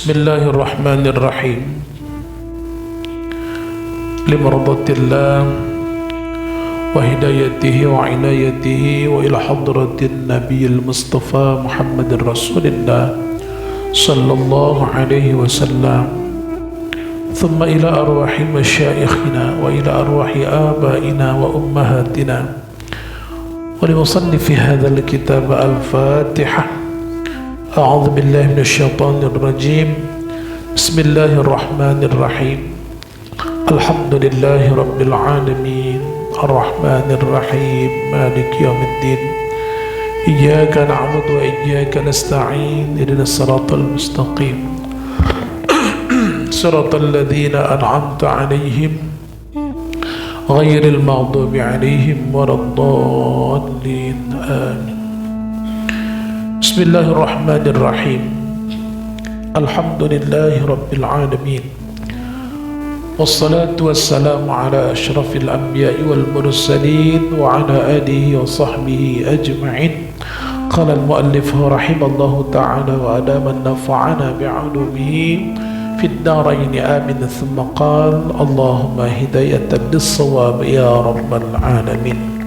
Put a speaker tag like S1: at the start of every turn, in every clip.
S1: Bismillahirrahmanirrahim. Limaradatillah wa hidayatihi wa inayatihi wa ila hadratin nabiyil mustafa Muhammadir Rasulillah sallallahu alaihi wasallam, thumma ila arwahi masyaikhina wa ila arwahi abaina wa ummahatina wa li musannifi hadzal kitab al-Fatihah. A'udzu billahi minasyaitonir rajim. Bismillahirrahmanirrahim. Alhamdulillahi rabbil alamin. Arrahmanir rahim. Maliki yaumiddin. Iyyaka na'budu wa iyyaka nasta'in. Ihdinas siratal mustaqim. Siratal ladzina an'amta 'alaihim ghairil maghdubi 'alaihim waladdallin. Amin. Bismillahirrahmanirrahim. Alhamdulillahi rabbil alamin. Wassalatu wassalamu ala ashrafil anbiya'i wal mursalin wa ala alihi wa sahbihi ajma'in. Qala al-muallif rahimallahu ta'ala wa adaman nafa'ana bi'ulumihi fid darain amin. Thumma qala Allahumma hidayatan lis-shawab ya rabbal alamin.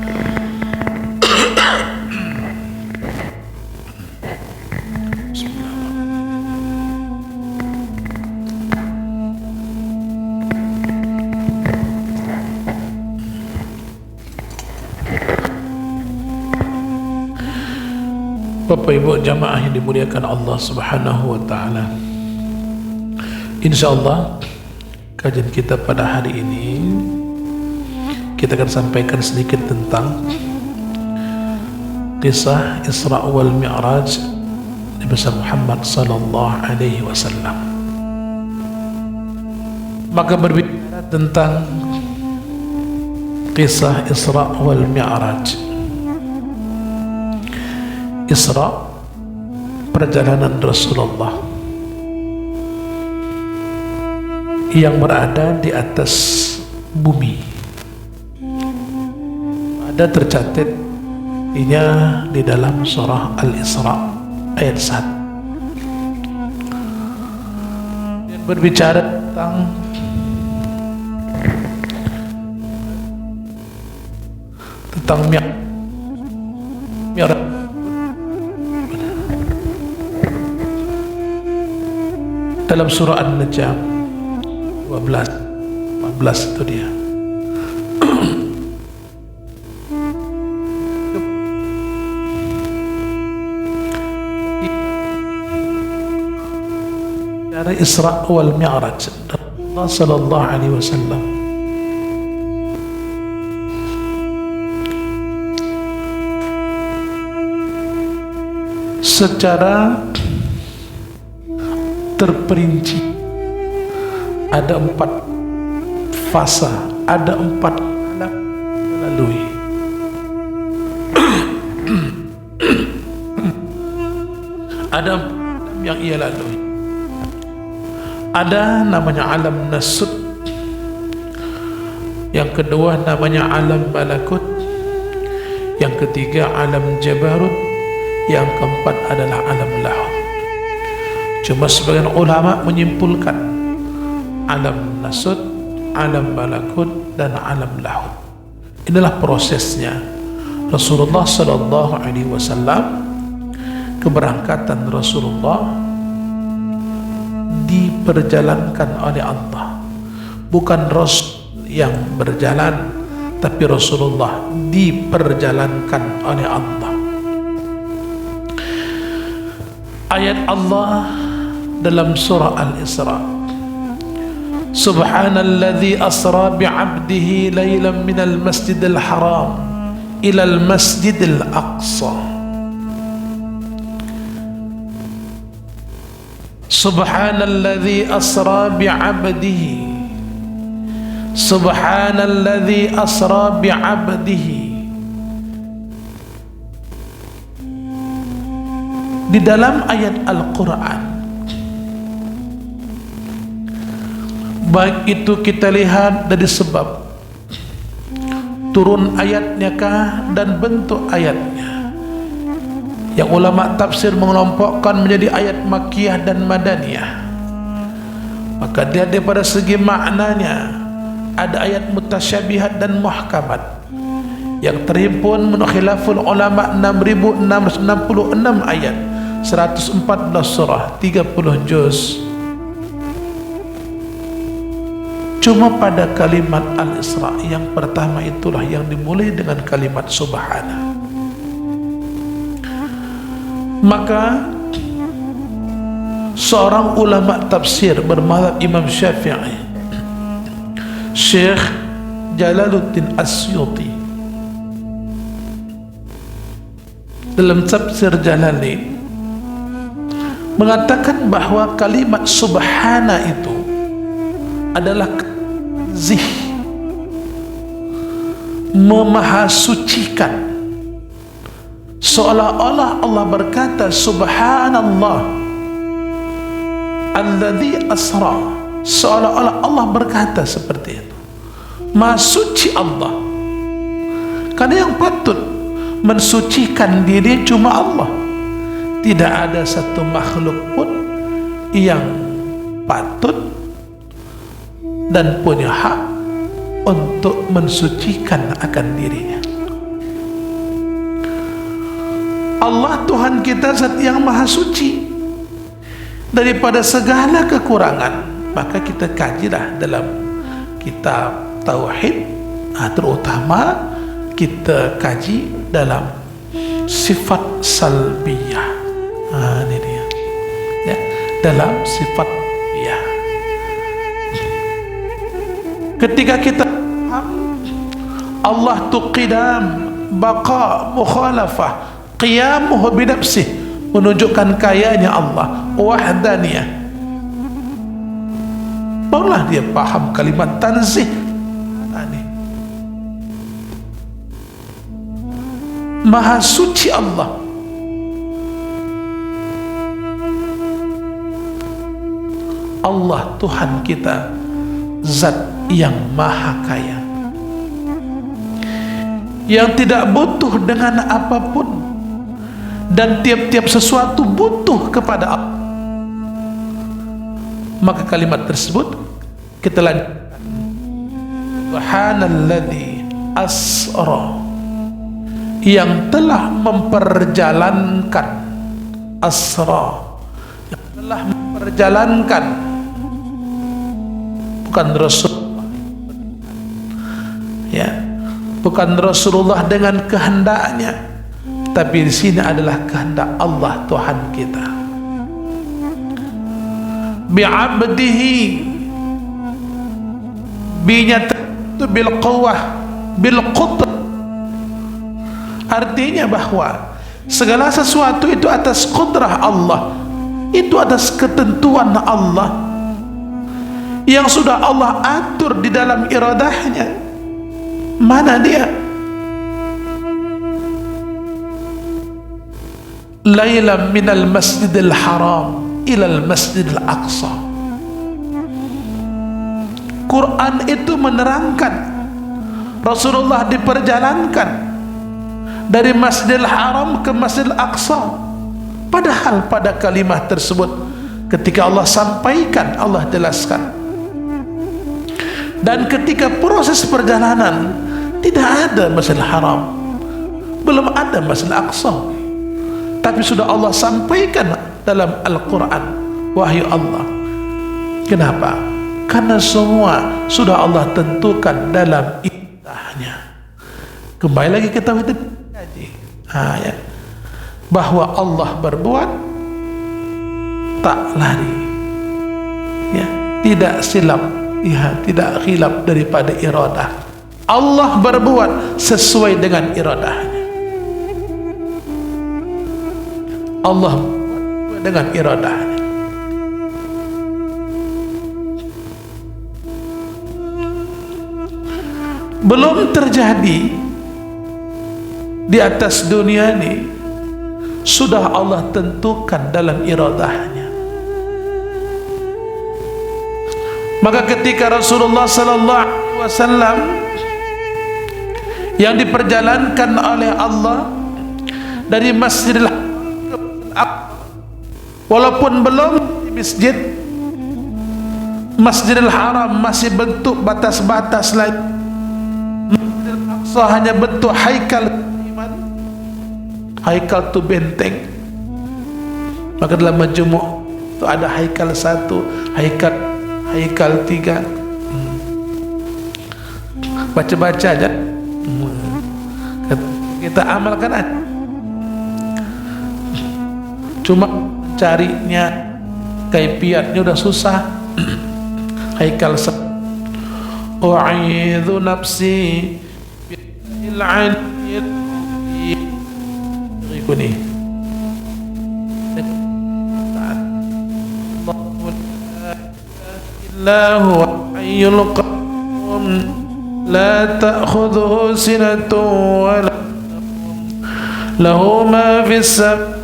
S1: Bapak Ibu jamaah yang dimuliakan Allah Subhanahu wa taala. Insyaallah kajian kita pada hari ini kita akan sampaikan sedikit tentang kisah Isra wal Mi'raj Nabi Muhammad sallallahu alaihi wasallam. Maka berbicara tentang kisah Isra wal Mi'raj. Isra, perjalanan Rasulullah yang berada di atas bumi. Ada tercatat inya di dalam surah Al-Isra ayat 1 yang berbicara tentang Mi'raj. Dalam surah An-Najm 12, 14 itu dia. Dari Isra wal Mi'raj Rasulullah sallallahu alaihi wasallam secara terperinci. Ada 4 fasa, ada 4 alam melalui. Ada 4 alam yang ia lalui. Ada namanya alam nasut, yang kedua namanya alam malakut, yang ketiga alam jabarut, yang keempat adalah alam lahut. Cuma sebagian ulama menyimpulkan alam nasut, alam malakut, dan alam lahut. Inilah prosesnya Rasulullah sallallahu alaihi wasallam. Keberangkatan Rasulullah diperjalankan oleh Allah. Bukan Rasul yang berjalan, tapi Rasulullah diperjalankan oleh Allah. Ayat Allah dalam surah Al-Isra, Subhanalladzi asra bi'abdihi laylan minal masjidil haram ilal masjidil aqsa. Subhanalladzi asra bi'abdihi, Subhanalladzi asra bi'abdihi. Di dalam ayat Al-Quran, baik itu kita lihat dari sebab turun ayatnya kah dan bentuk ayatnya. Yang ulama tafsir mengelompokkan menjadi ayat Makkiyah dan Madaniyah. Maka dia daripada segi maknanya ada ayat mutasyabihat dan muhkamat yang terhimpun menurut khilaful ulama 6666 ayat, 114 surah, 30 juz. Cuma pada kalimat Al-Isra yang pertama itulah yang dimulai dengan kalimat subhana. Maka seorang ulama tafsir bermazhab Imam Syafi'i, Syekh Jalaluddin Asyuti, dalam tafsir Jalalain mengatakan bahawa kalimat subhana itu adalah zih, memahasucikan, seolah-olah Allah berkata subhanallah alladzi asra, seolah-olah Allah berkata seperti itu, maha suci Allah, karena yang patut mensucikan diri cuma Allah. Tidak ada satu makhluk pun yang patut dan punya hak untuk mensucikan akan dirinya. Allah Tuhan kita zat yang maha suci daripada segala kekurangan. Maka kita kajilah dalam kitab Tauhid, terutama kita kaji dalam sifat salbiyah. Ini dia ya, dalam sifat ya. Ketika kita Allah tu qidam, baqa, mukhalafah, qiyamuhu binafsih, menunjukkan kayanya Allah, wahdaniyah, barulah dia paham kalimat tanzih. Maha suci Allah. Allah Tuhan kita zat yang maha kaya, yang tidak butuh dengan apapun, dan tiap-tiap sesuatu butuh kepada Allah. Maka kalimat tersebut kita lanjutkan, subhanalladzi asra, yang telah memperjalankan, asra, yang telah memperjalankan, bukan Rasulullah ya, bukan Rasulullah dengan kehendaknya, tapi di sini adalah kehendak Allah Tuhan kita. Bi'abdihi, binyata bil quwwah bil qudrah, artinya bahwa segala sesuatu itu atas kudrah Allah, itu atas ketentuan Allah yang sudah Allah atur di dalam iradahnya. Mana dia? Lailam minal masjidil haram ilal masjidil aqsa. Quran itu menerangkan Rasulullah diperjalankan dari Masjidil Haram ke Masjidil Aqsa. Padahal pada kalimat tersebut ketika Allah sampaikan, Allah jelaskan, dan ketika proses perjalanan tidak ada Masjidil Haram, belum ada Masjidil Aqsa, tapi sudah Allah sampaikan dalam Al-Quran, wahyu Allah. Kenapa? Karena semua sudah Allah tentukan dalam ibadahnya. Kembali lagi kita ya, bahwa Allah berbuat tak lari ya, tidak silap ya, tidak khilaf daripada iradah. Allah berbuat sesuai dengan iradahnya. Allah dengan iradahnya. Belum terjadi di atas dunia ini, sudah Allah tentukan dalam iradahnya. Maka ketika Rasulullah sallallahu alaihi wasallam yang diperjalankan oleh Allah dari Masjidil Aqsa, walaupun belum di masjid, Masjidil Haram masih bentuk batas-batas lagi. Masjidil Aqsa hanya bentuk haikal iman. Haikal tu benteng. Maka dalam majmu' itu ada haikal 1, haikal 3. Baca-baca aja. Kita amalkan aja. Cuma carinya kaifiatnya udah susah. Haikal u'idhu nafsi bil 'aliyyil ikuni Allahu hayyul qayyum la ta'khudhuhu sinatun wa la nawm lahu ma fis samawati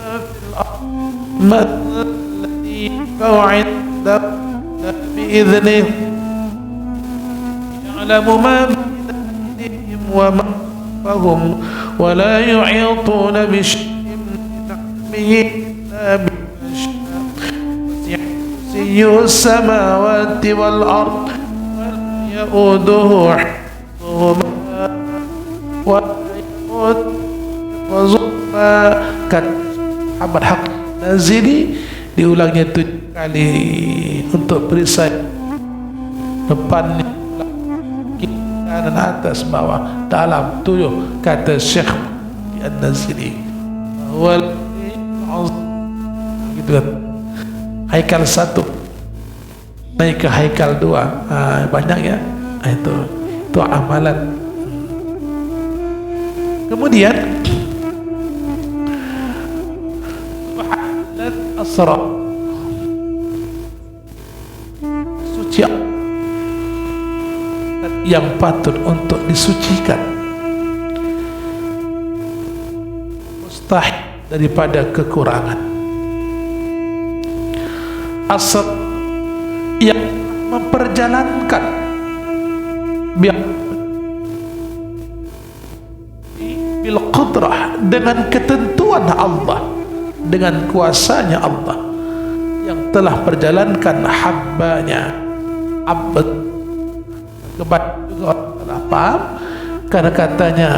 S1: wa fil ardi man alladhi yashfa'u بإذنه يعلم ما بين أيديهم وما خلفهم ولا يحيطون بشيء من علمه إلا بما شاء وسع كرسيه السماوات والأرض ولا يؤوده حفظهما ولا يؤوده حفظهما. Kata sahabat hak Nazili diulangnya 7 kali untuk perisai depannya, kanan, atas, bawah, dalam, 7 kata Syekh An-Nazili. Gitu kan. Haikal 1 naik ke haikal 2, banyak ya. Itu amalan. Kemudian asra suci yang patut untuk disucikan, mustahil daripada kekurangan. Asr yang memperjalankan bil qudrah, dengan ketentuan Allah, dengan kuasanya Allah yang telah perjalankan hambanya. Abad kepada juga orang telah paham, karena katanya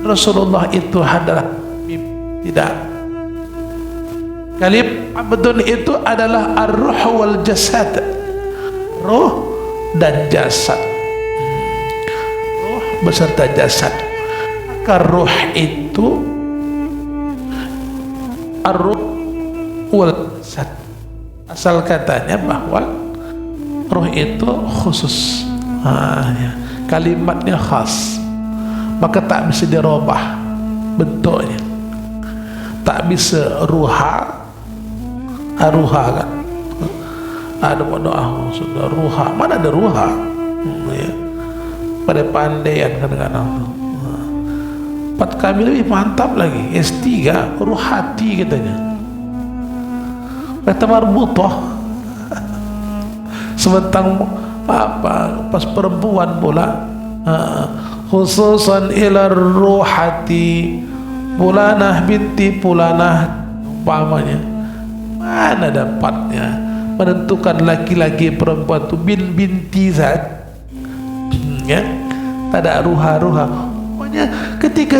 S1: Rasulullah itu adalah tidak. Kalim abdun itu adalah ar-ruh wal jasad, ruh dan jasad, ruh beserta jasad. Maka ruh itu ar-ruh wal jasad, asal katanya bahwa ruh itu khusus, ya. Kalimatnya khas, maka tak bisa dirubah bentuknya, tak bisa ruha kan. Ada doa sudah ruha, mana ada ruha, ya. Pada pandaian kadang-kadang 4 kali lebih mantap lagi. S3 ruhati katanya, kata marbutah. Sementang apa pas perempuan pula, khususan ila ruhati fulanah binti fulanah umpamanya. Mana dapatnya menentukan laki-laki perempuan itu binti saja, ya, tak ada ruha-ruha. Pokoknya ketika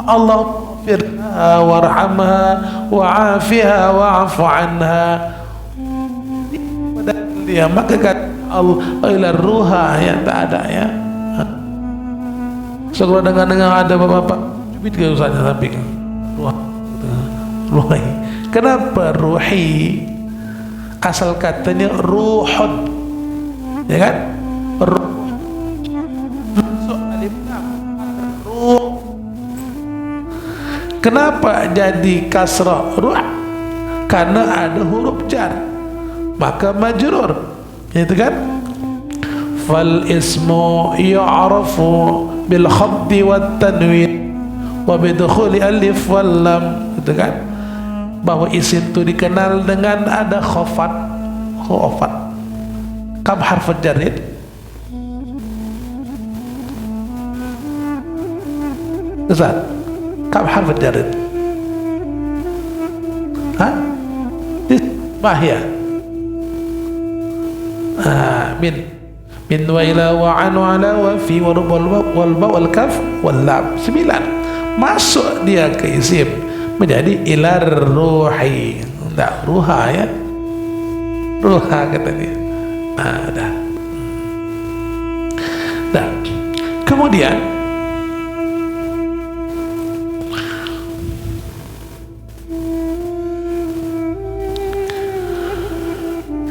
S1: Allah firha warhamha wa'afiha wa'afu anha, dia maka kata Allah ila ruha, ya, tak ada, ya. Sekolah dengar ada bapak-bapak cubit ke usahanya tapi ruhi. Kenapa ruhi? Asal katanya ruhun, ya kan? Ruh. Ruh. Kenapa jadi kasrah ruh? Karena ada huruf jar, maka majrur, itu kan? Fal ismu yu'rafu bil khaddi wat tanwin wa bidukhuli alif wal lam, itu kan? Bahwa isim itu dikenal dengan ada khafat. Kam harf jarid? Ustaz, kam harf jarid? Hah? Bahya. min wa ila wa an wa ala wa fi wa wal ba wal kaf wal lam. 9 masuk dia ke isim menjadi ilar ruhi. Enggak ruha ya, ruha kata dia. Dah. Kemudian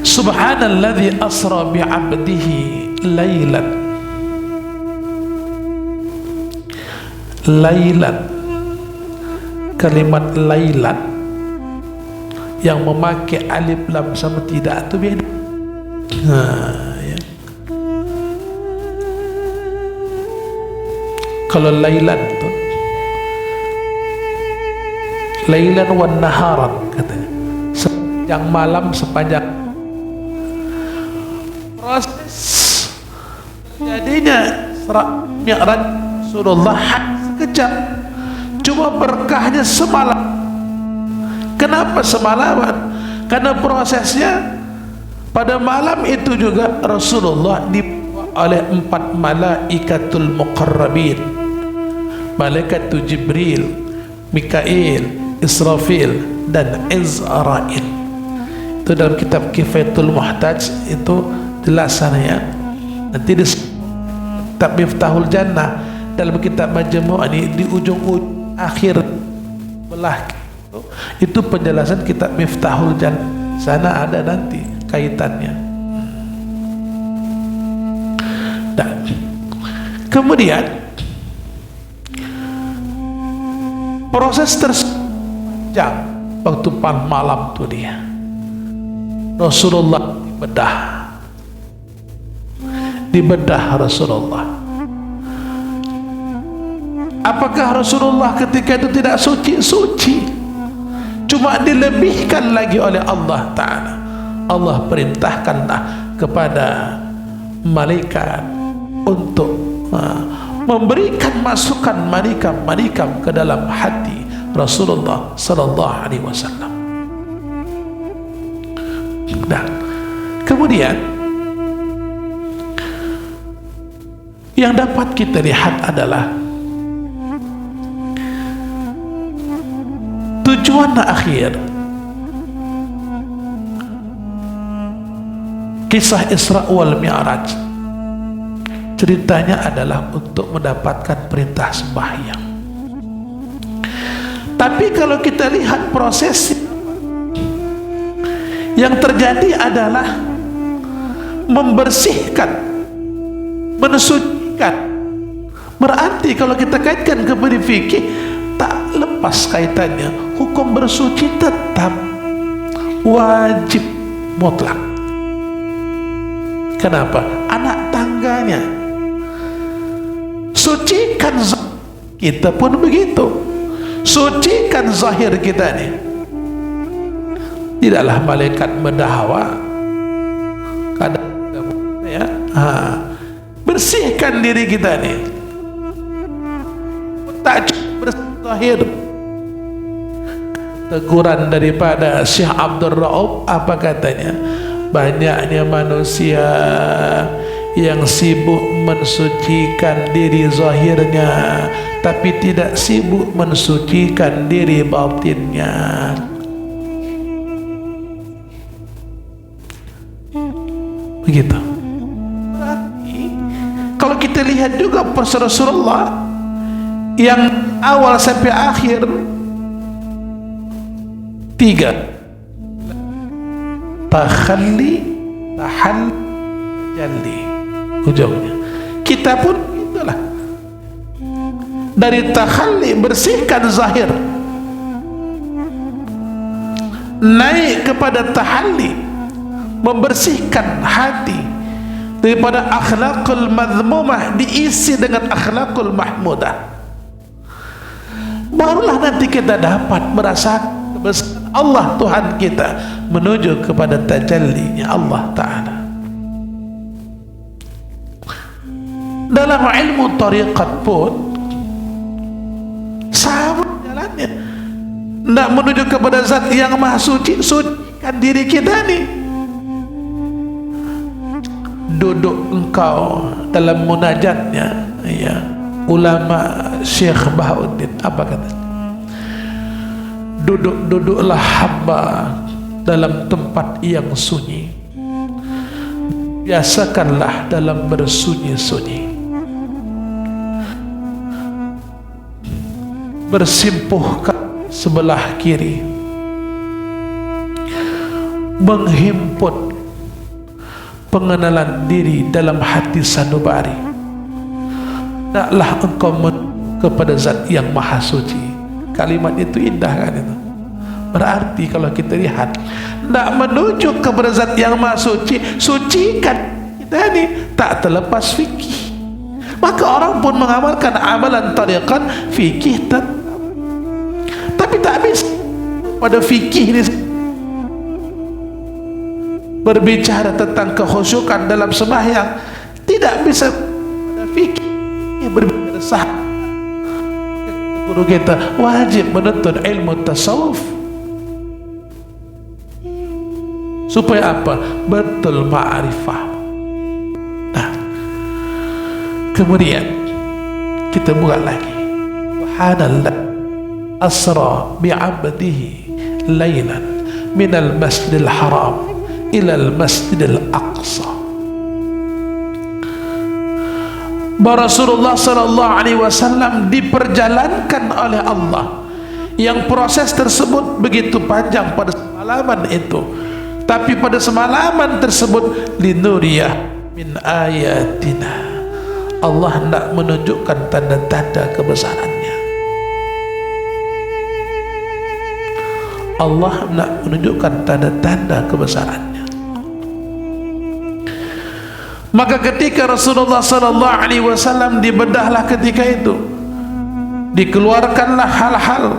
S1: subhanalladzi asra bi'abdihi laylan. Kalimat laylan yang memakai alif lam sama tidak itu beda. Ya. Kalau laylan itu laylan wan naharan katanya, sepanjang malam, sepanjang proses jadinya Mi'raj Rasulullah sekejap, cuma berkahnya semalam. Kenapa semalaman? Karena prosesnya pada malam itu juga Rasulullah dibawa oleh 4 malaikatul muqarrabin, malaikat Jibril, Mikail, Israfil dan Izrail. Itu dalam kitab Kifayatul Muhtaj itu jelasannya. Nanti di kitab Miftahul Jannah dalam kitab Majmu' ini di ujung akhir belah itu penjelasan kitab Miftahul Jannah. Sana ada nanti kaitannya. Dan kemudian proses tersejak waktu malam itu dia Rasulullah dibedah Rasulullah. Apakah Rasulullah ketika itu tidak suci? Suci, cuma dilebihkan lagi oleh Allah Ta'ala. Allah perintahkanlah kepada malaikat untuk memberikan masukan manikam ke dalam hati Rasulullah Sallallahu Alaihi Wasallam. Dan kemudian yang dapat kita lihat adalah tujuan akhir kisah Isra wal Mi'raj. Ceritanya adalah untuk mendapatkan perintah sembahyang. Tapi kalau kita lihat proses yang terjadi adalah membersihkan, mensucikan. Berarti kalau kita kaitkan kepada fikih, tak lepas kaitannya, hukum bersuci tetap wajib mutlak. Kenapa? Anak tangganya. Sucikan kita pun begitu. Sucikan zahir kita nih. Tidaklah malaikat mendahwa kadang ya, bersihkan diri kita nih. Tak bersih zahir. Teguran daripada Syekh Abdul Rauf apa katanya? Banyaknya manusia yang sibuk mensucikan diri zahirnya, tapi tidak sibuk mensucikan diri batinnya. Begitu. Berarti kalau kita lihat juga proses Rasulullah yang awal sampai akhir 3 takhalli, jalli ujungnya. Kita pun itulah, dari takhalli bersihkan zahir, naik kepada tahalli membersihkan hati daripada akhlakul madhmumah diisi dengan akhlakul mahmudah. Barulah nanti kita dapat merasakan kebesaran Allah Tuhan kita menuju kepada tajallinya Allah Ta'ala. Dalam ilmu tariqat pun sama jalannya. Nak menuju kepada zat yang maha suci, sucikan diri kita nih. duduk engkau dalam munajatnya, ya, ulama Syekh Bahauddin apa kata? Duduklah hamba dalam tempat yang sunyi, biasakanlah dalam bersunyi-sunyi, bersimpuhkan sebelah kiri, menghimpun pengenalan diri dalam hati sanubari. Naklah engkau kepada zat yang maha suci. Kalimat itu indah kan itu. Berarti kalau kita lihat, nak menuju kepada zat yang maha suci, sucikan kita ini tak terlepas fikih. Maka orang pun mengamalkan amalan tariqat fikih tapi tak bisa pada fikih ini. Berbicara tentang kekhusyukan dalam sembahyang tidak bisa pada fikih. Berbicara sah, guru kita wajib menuntut ilmu tasawuf supaya apa? Betul ma'rifah. Nah, kemudian kita buka lagi. Subhanallah asra bi'abdihi laylan minal masjidil haram ilal masjidil aqsa. Bahwa Rasulullah sallallahu alaihi wasallam diperjalankan oleh Allah, yang proses tersebut begitu panjang pada semalaman itu, tapi pada semalaman tersebut linuriyah min ayatina, Allah hendak menunjukkan tanda-tanda kebesarannya. Allah hendak menunjukkan tanda-tanda kebesarannya. Maka ketika Rasulullah sallallahu alaihi wasallam dibedahlah ketika itu, dikeluarkanlah hal-hal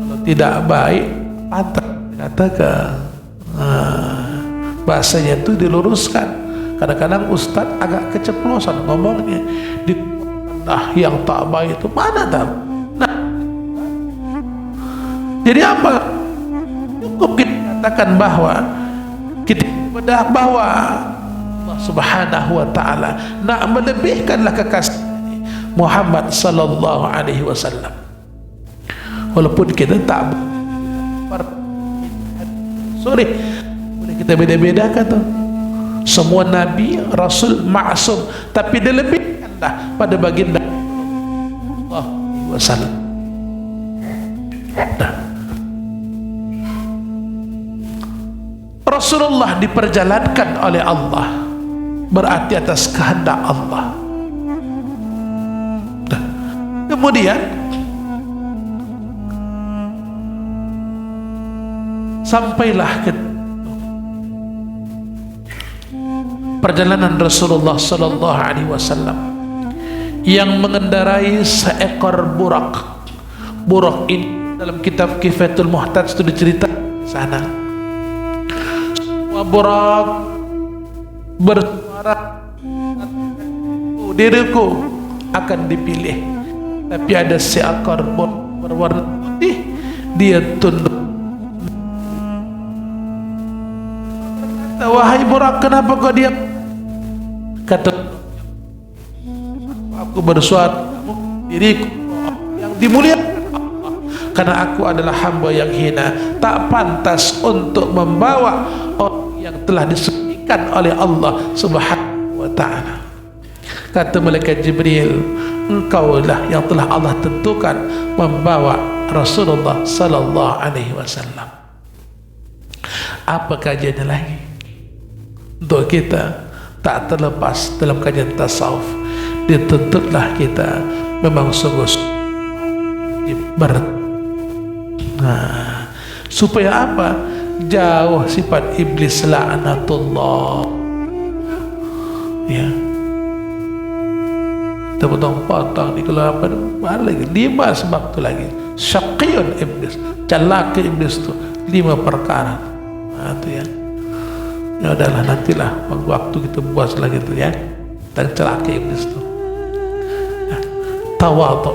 S1: kalau tidak baik, patah katakan, bahasanya itu diluruskan. Kadang-kadang ustaz agak keceplosan ngomongnya, nah yang tak baik itu mana tahu. Nah, jadi apa? Cukup kita katakan bahwa kita bedah bahwa Allah Subhanahu wa taala nak melebihkanlah kekasih Muhammad sallallahu alaihi wasallam. Walaupun kita tak boleh kita beda-bedakan tuh. Semua nabi, rasul ma'sum, tapi dilebihkanlah pada baginda Allah wasallam. Nah, Rasulullah diperjalankan oleh Allah, berarti atas kehendak Allah. Nah, kemudian sampailah ke perjalanan Rasulullah sallallahu alaihi wasallam yang mengendarai seekor burak. Burak ini dalam kitab Kifayatul Muhtaj itu diceritakan di sana. Burak bersuara, diriku akan dipilih, tapi ada seekor burak berwarna putih, dia tunduk. Wahai burak, kenapa kau diam? Kata, aku bersuara, diriku yang dimuliakan Allah, karena aku adalah hamba yang hina, tak pantas untuk membawa orang yang telah disucikan oleh Allah Subhanahu wa ta'ala. Kata malaikat Jibril, engkaulah yang telah Allah tentukan membawa Rasulullah sallallahu alaihi wasallam. Apa kajiannya lagi? Untuk kita tak terlepas dalam kajian tasawuf, dituntutlah kita memang sungguh supaya apa? Jauh sifat iblis laknatullah. Ya, kita potong-potong di kelapan lagi 5 sebab tu lagi. Syaqiyun iblis, celaka iblis tu 5 perkara. Nah, tu ya. Ya udahlah, nantilah waktu kita buat lagi tu ya, tentang celaka iblis tu. Nah, tawadhu,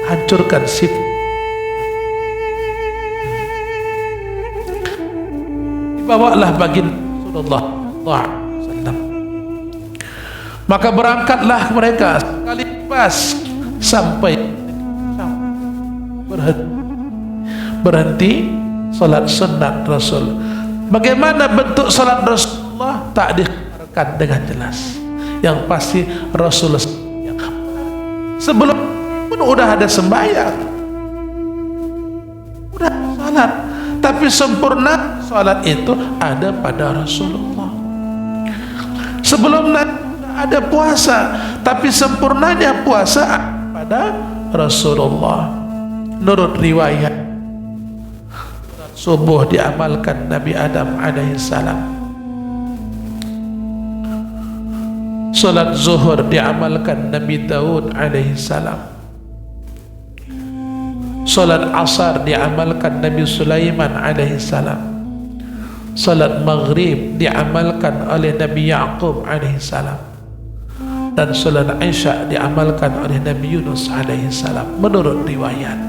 S1: hancurkan sifat. bawalah baginda Rasulullah SAW. Maka berangkatlah mereka sekali pas sampai berhenti salat sunat Rasul. Bagaimana bentuk salat Rasulullah tak dikatakan dengan jelas. Yang pasti Rasulullah sebelum pun udah ada sembahyang, udah salat, tapi sempurna salat itu ada pada Rasulullah. Sebelum ada puasa, tapi sempurnanya puasa pada Rasulullah. Menurut riwayat, subuh diamalkan Nabi Adam alaihissalam, salat zuhur diamalkan Nabi Daud alaihissalam, salat asar diamalkan Nabi Sulaiman alaihissalam, salat maghrib diamalkan oleh Nabi Yaqub alaihissalam, dan salat isya diamalkan oleh Nabi Yunus alaihissalam menurut riwayat.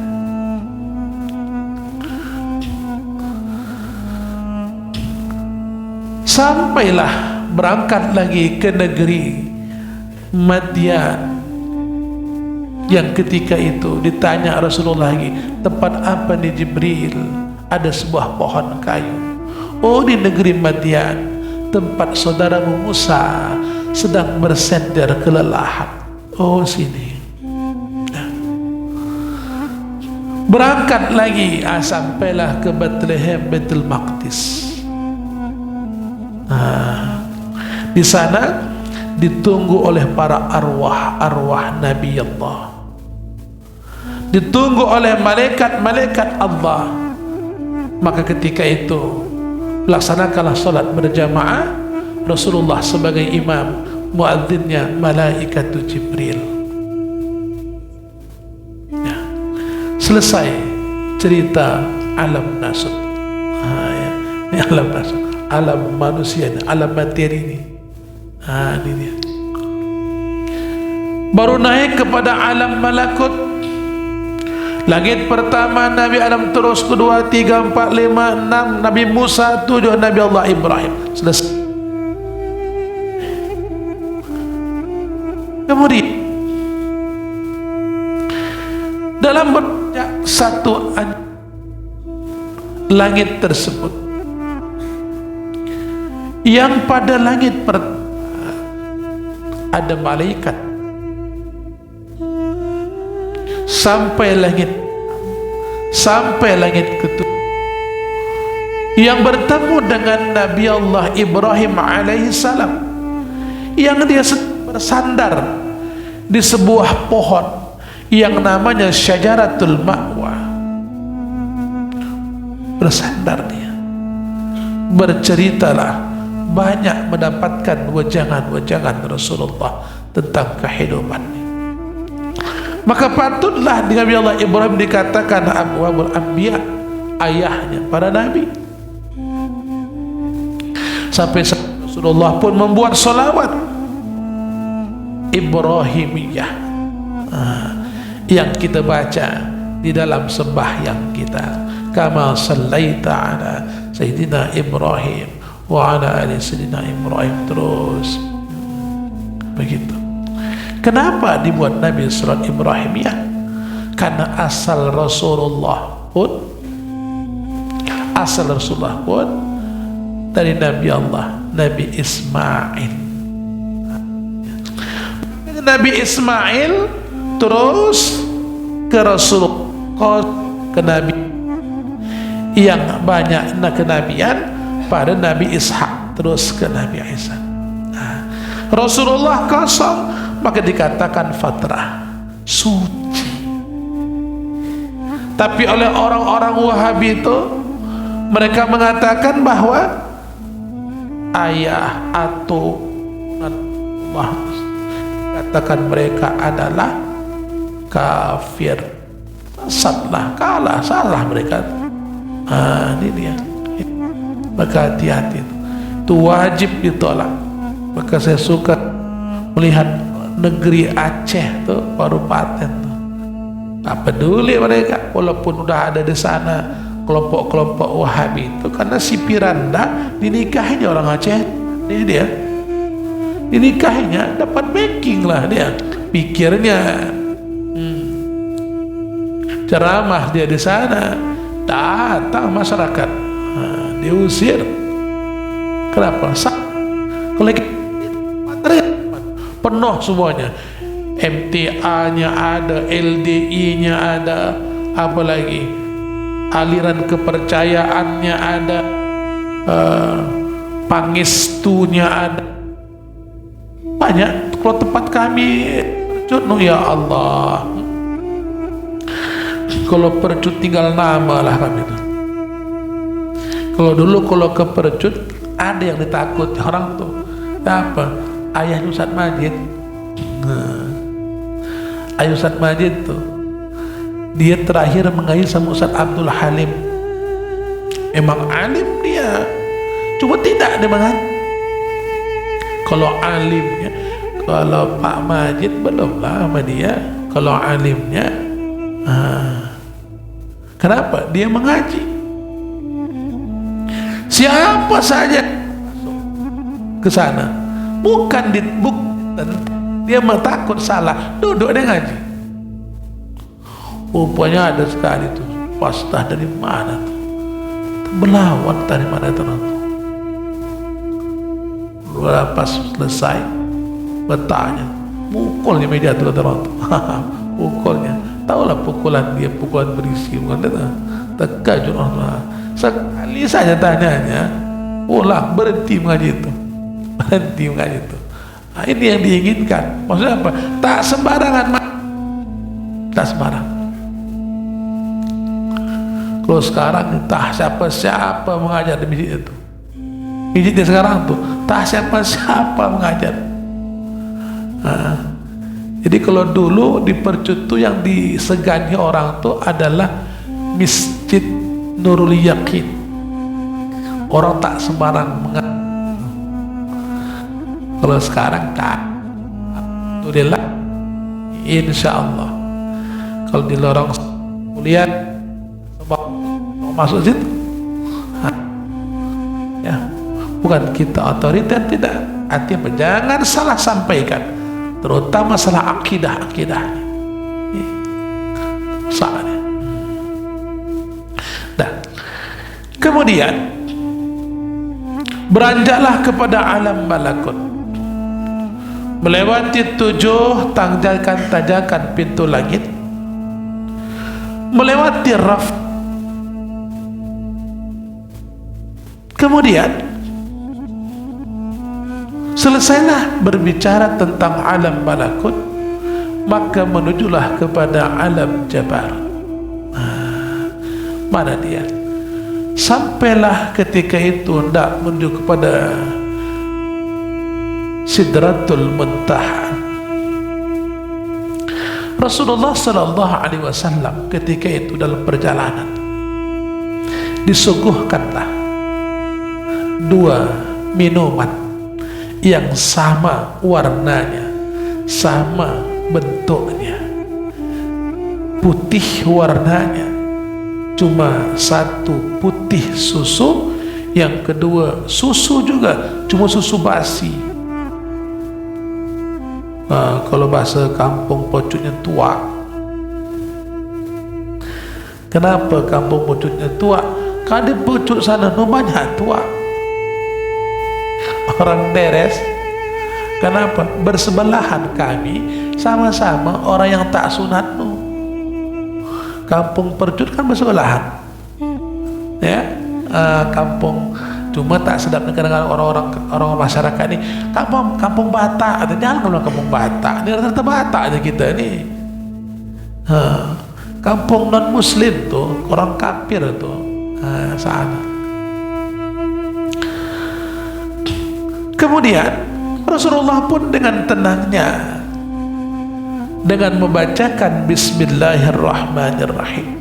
S1: Sampailah berangkat lagi ke negeri Madian, yang ketika itu ditanya Rasulullah lagi, tempat apa nih Jibril? Ada sebuah pohon kayu. Oh, di negeri Madian, tempat saudaramu Musa sedang bersender kelelahan. Oh, sini. Nah. Berangkat lagi, sampailah ke Bethlehem, Baitul Maqdis. Di sana ditunggu oleh para arwah Nabi Allah, ditunggu oleh malaikat Allah. Maka ketika itu laksanakanlah salat berjamaah, Rasulullah sebagai imam, muadzinnya malaikat Jibril. Ya. Selesai cerita alam nasut. Ya. Ini alam nasut, alam manusia, alam materi ini. Ini dia. Baru naik kepada alam malakut. Langit pertama Nabi Adam, terus kedua, 3, 4, 5, 6 Nabi Musa, 7 Nabi Allah Ibrahim. Selesai. Kemudian dalam satu langit tersebut, yang pada langit pertama ada malaikat, sampai langit kedua yang bertemu dengan Nabi Allah Ibrahim alaihissalam, yang dia bersandar di sebuah pohon yang namanya Syajaratul Ma'wa. Bersandar dia, berceritalah, banyak mendapatkan wejangan-wejangan Rasulullah tentang kehidupannya. Maka patutlah di Nabi Allah Ibrahim dikatakan Abul Anbiya, ayahnya para nabi. Sampai Rasulullah pun membuat salawat Ibrahimiyah yang kita baca di dalam sembahyang kita. Kama sallaita ala Sayyidina Ibrahim wa ala ali Sayyidina Ibrahim, terus begitu. Kenapa dibuat Nabi surat Ibrahimiyah? Karena asal Rasulullah pun dari Nabi Allah, Nabi Ismail. Nabi Ismail terus ke Rasulullah, ke Nabi yang banyak kenabian pada Nabi Ishak, terus ke Nabi Isa. Rasulullah kosong, maka dikatakan fatrah, suci. Tapi oleh orang-orang Wahabi itu, mereka mengatakan bahwa ayah atau Allah, katakan mereka adalah kafir, salah mereka. Ini dia. Maka hati-hati, itu wajib ditolak. Maka saya suka melihat negeri Aceh tuh, Kabupaten tuh, tak peduli mereka, walaupun udah ada di sana kelompok-kelompok Wahabi itu karena si Piranda dinikahinya orang Aceh. Ini dia dinikahinya dapat backing lah, dia pikirnya ceramah dia di sana, datang masyarakat, diusir. Kenapa? Kalau penuh semuanya, MTA-nya ada, LDI-nya ada, apalagi aliran kepercayaannya ada, pangestunya ada, banyak. Kalau tempat kami percut, ya Allah, kalau percut tinggal nama lah kami itu. Kalau dulu kalau ke percut ada yang ditakut orang tuh, apa? Ayahnya Ustadz Majid. Ayah Ustadz Majid tuh, dia terakhir mengaji sama Ustadz Abdul Halim. Emang alim dia, cuma tidak dia mengaji. Kalau alimnya, kalau Pak Majid belum lah sama dia. Kalau alimnya, kenapa? Dia mengaji. Siapa saja ke sana, bukan dia takut salah, duduk dia ngaji. Rupanya ada sekali tuh pastah dari mana tuh, Belawan dari mana tuh. Pas selesai bertanya, mukulnya meja tuh pukulnya, tahulah pukulan dia, pukulan berisi, bukan itu terkejut orang. Sekali saja tanyanya, pulang, berhenti mengaji itu, berhenti mengaji itu. Nah, ini yang diinginkan. Maksudnya apa? Tak sembarangan, tak sembarang. Kalau sekarang entah siapa-siapa mengajar di masjid itu. Masjidnya sekarang tuh tak siapa-siapa mengajar. Nah, jadi kalau dulu di Percut tuh yang disegani orang tuh adalah Masjid Nurul Yakin. Orang tak sembarang mengajar. Kalau sekarang tak, alhamdulillah, insya Allah. Kalau di lorong kuliah masuk situ, ya, bukan kita otoriter, tidak. Artinya jangan salah sampaikan, terutama masalah akidah. Soalnya. Nah, kemudian beranjaklah kepada alam malakut, melewati 7 tanjakan pintu langit, melewati raf. Kemudian selesailah berbicara tentang alam malakut, maka menujulah kepada alam jabarut. Mana dia? Sampailah ketika itu hendak menuju kepada Sidratul Muntaha. Rasulullah sallallahu alaihi wasallam ketika itu dalam perjalanan disuguhkanlah 2 minuman yang sama warnanya, sama bentuknya, putih warnanya, cuma satu putih susu, yang kedua susu juga cuma susu basi. Kalau bahasa kampung Pocutnya tua. Kenapa kampung Pocutnya tua? Karena di Pocut sana banyak tua, orang beres. Kenapa? Bersebelahan kami, sama-sama orang yang tak sunat nu. Kampung Percut kan bersebelahan, ya, kampung. Cuma tak sedap dengan orang masyarakat ini. Kampung Batak, atau jangan kalau kampung Batak, ini rata-rata Batak aja kita ini. Kampung non Muslim tuh, orang kafir tuh, sana. Kemudian Rasulullah pun dengan tenangnya, dengan membacakan Bismillahirrahmanirrahim,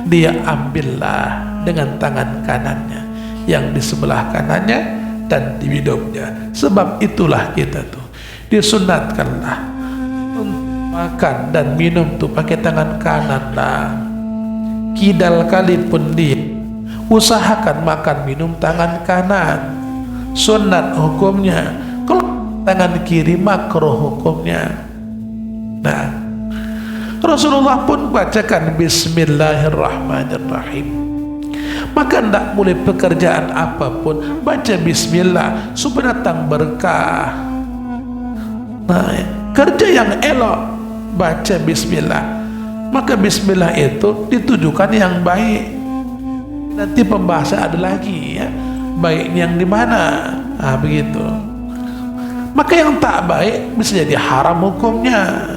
S1: dia ambillah dengan tangan kanannya yang di sebelah kanannya dan di hidungnya. Sebab itulah kita tuh disunatkanlah makan dan minum tuh pakai tangan kanan lah. kidal kali pun dia usahakan makan minum tangan kanan, sunat hukumnya. Kalau tangan kiri makruh hukumnya. Nah, Rasulullah pun bacakan Bismillahirrahmanirrahim. Maka tidak boleh pekerjaan apapun baca Bismillah supaya datang berkah. Nah, kerja yang elok baca Bismillah. Maka Bismillah itu ditujukan yang baik. Nanti pembahasan ada lagi ya, baik yang di mana. Nah, begitu. Maka yang tak baik bisa jadi haram hukumnya.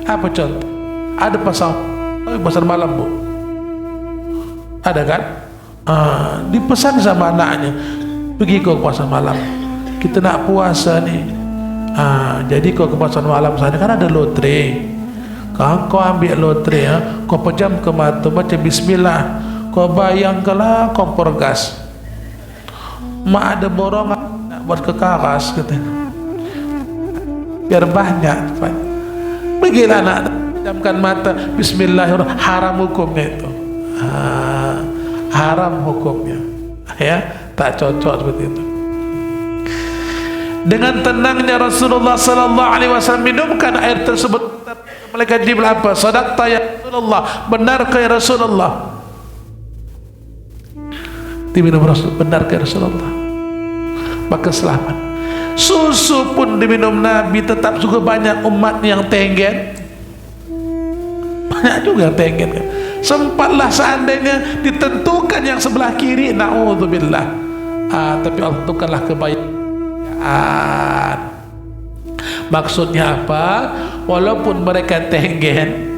S1: Apa contoh? Ada pasar malam, Bu. Ada kan? Dipesan sama anaknya, pergi kau ke pasar malam, kita nak puasa nih. Jadi kau ke pasar malam sana kan ada lotre. Kau ambil lotre ya, kau pejam ke mata baca Bismillah. Kau bayang kalau kompor gas, mak ada borong nak buat ke karas katanya, biar banyak. Pergilah anak, pejamkan mata Bismillahirrahmanirrahim. Haram hukumnya itu, haram hukumnya ya, tak cocok seperti itu. Dengan tenangnya Rasulullah sallallahu alaihi wasallam minumkan air tersebut. Malaikat Jibril apa? Sadaqta ya Rasulullah, benarkah ya Rasulullah? Diminum Rasul, benarkah ya Rasulullah? Maka selamat. Susu pun diminum Nabi, tetap juga banyak umat yang tenggen. Banyak juga yang tenggen kan? Sempatlah seandainya ditentukan yang sebelah kiri, na'udzubillah. Tapi Allah tentukanlah kebaikan. Maksudnya apa? Walaupun mereka tenggen,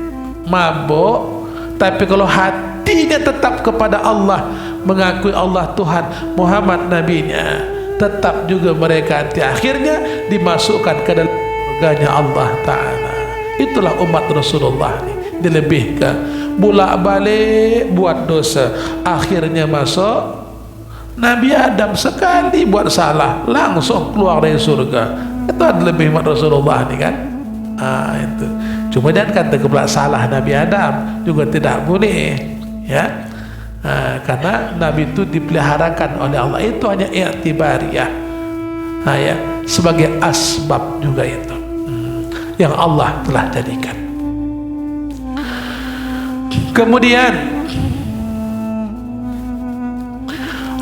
S1: mabuk, tapi kalau hatinya tetap kepada Allah, mengakui Allah Tuhan, Muhammad Nabinya, tetap juga mereka di akhirnya dimasukkan ke dalam surganya Allah Ta'ala. Itulah umat Rasulullah ini, dilebihkan bolak balik buat dosa, akhirnya masuk. Nabi Adam sekali buat salah langsung keluar dari surga. Itu adalah lebih umat Rasulullah ini kan. Itu cuma jangan kata kepala salah Nabi Adam juga tidak boleh ya. Karena Nabi itu dipeliharakan oleh Allah, itu hanya i'tibariyah ya, sebagai asbab juga itu yang Allah telah jadikan. Kemudian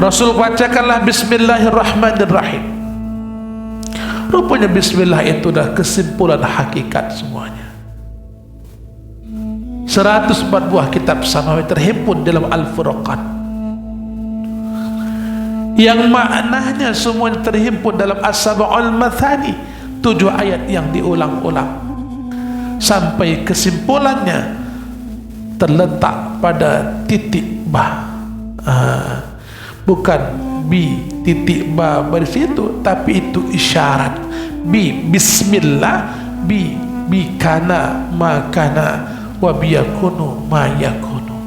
S1: Rasul bacakanlah Bismillahirrahmanirrahim. Rupanya Bismillah itu dah kesimpulan hakikat semuanya. 104 buah kitab samawi terhimpun dalam Al-Furqan, yang maknanya semuanya terhimpun dalam As-Sab'ul Mathani, 7 ayat yang diulang-ulang sampai kesimpulannya terletak pada titik ba. Bukan bi titik ba baris itu, tapi itu isyarat. Bismillah, bi kana makana wa biyakunu ma yakunu.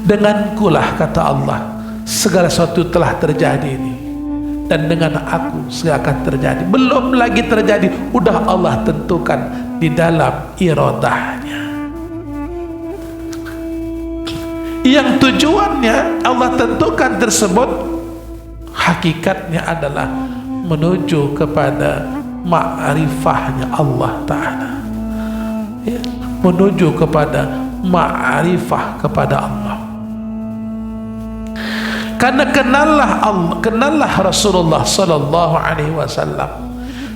S1: Dengankulah, kata Allah, segala sesuatu telah terjadi ini, dan dengan aku segala akan terjadi. Belum lagi terjadi, udah Allah tentukan di dalam iradahnya, yang tujuannya Allah tentukan tersebut hakikatnya adalah menuju kepada ma'rifahnya Allah Ta'ala ya, menuju kepada ma'rifah kepada Allah. Karena kenallah Rasulullah sallallahu alaihi wasallam,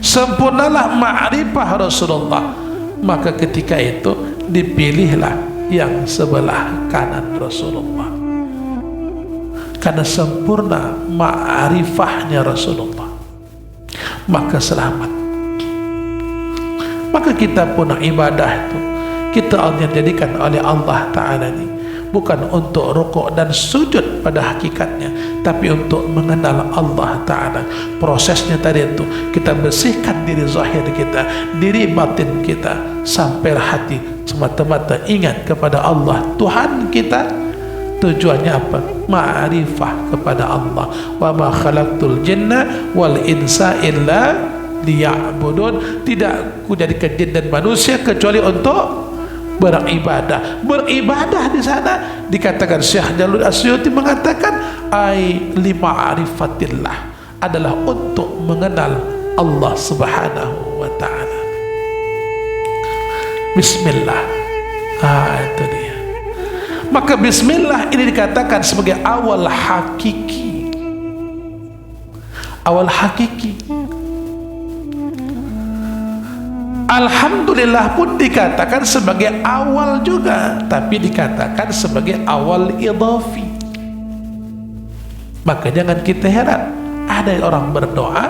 S1: sempurnalah ma'rifah Rasulullah, maka ketika itu dipilihlah yang sebelah kanan Rasulullah, karena sempurna ma'rifahnya Rasulullah, maka selamat. Maka kita pun ibadah itu kita jadikan oleh Allah Ta'ala ini bukan untuk rukuk dan sujud pada hakikatnya, tapi untuk mengenal Allah Ta'ala. Prosesnya tadi itu kita bersihkan diri zahir kita, diri batin kita, sampai hati semata-mata ingat kepada Allah Tuhan kita. Tujuannya apa? Ma'rifah kepada Allah. Wa ma khalaqtul jinna wal insa illa liya'budun. Tidak ku jadikan jin dan manusia kecuali untuk beribadah. Beribadah di sana dikatakan Syekh Jalul Asyuti mengatakan lima'rifatillah, adalah untuk mengenal Allah Subhanahu wa ta'ala. Bismillah. Itu dia. Maka bismillah ini dikatakan sebagai awal hakiki. Awal hakiki. Alhamdulillah pun dikatakan sebagai awal juga, tapi dikatakan sebagai awal idhafi. Maka jangan kita heran, ada orang berdoa